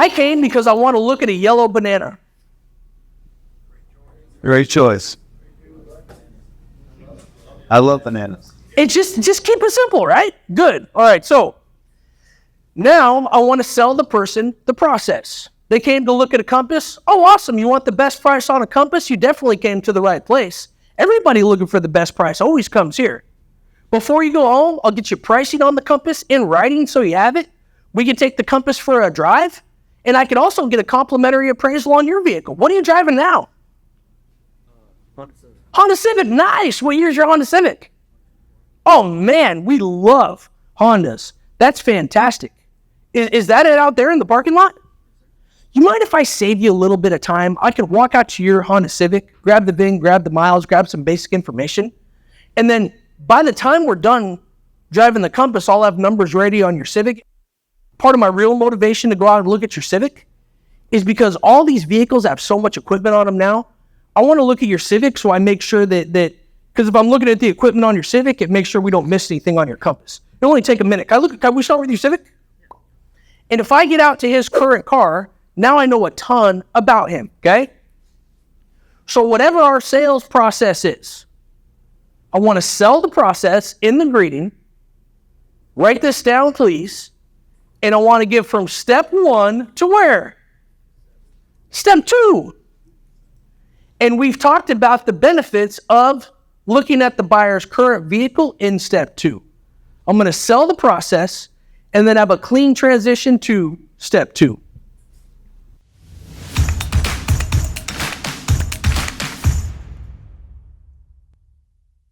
I came because I want to look at a yellow banana. Great choice. I love bananas. It's just keep it simple, right? Good. All right, so now I want to sell the person the process. They came to look at a compass. Oh, awesome. You want the best price on a compass? You definitely came to the right place. Everybody looking for the best price always comes here. Before you go home, I'll get you pricing on the compass in writing so you have it. We can take the compass for a drive, and I can also get a complimentary appraisal on your vehicle. What are you driving now? Honda Civic. Nice. What year's your Honda Civic? Oh, man, we love Hondas. That's fantastic. Is that it out there in the parking lot? You mind if I save you a little bit of time? I could walk out to your Honda Civic, grab the VIN, grab the miles, grab some basic information, and then by the time we're done driving the compass, I'll have numbers ready on your Civic. Part of my real motivation to go out and look at your Civic is because all these vehicles have so much equipment on them now. I want to look at your Civic so I make sure that because if I'm looking at the equipment on your Civic, it makes sure we don't miss anything on your compass. It'll only take a minute. Can we start with your Civic? And if I get out to his current car, now I know a ton about him, okay? So whatever our sales process is, I want to sell the process in the greeting. Write this down, please. And I want to give from step 1 to where? Step 2. And we've talked about the benefits of looking at the buyer's current vehicle in step 2. I'm going to sell the process and then have a clean transition to step 2.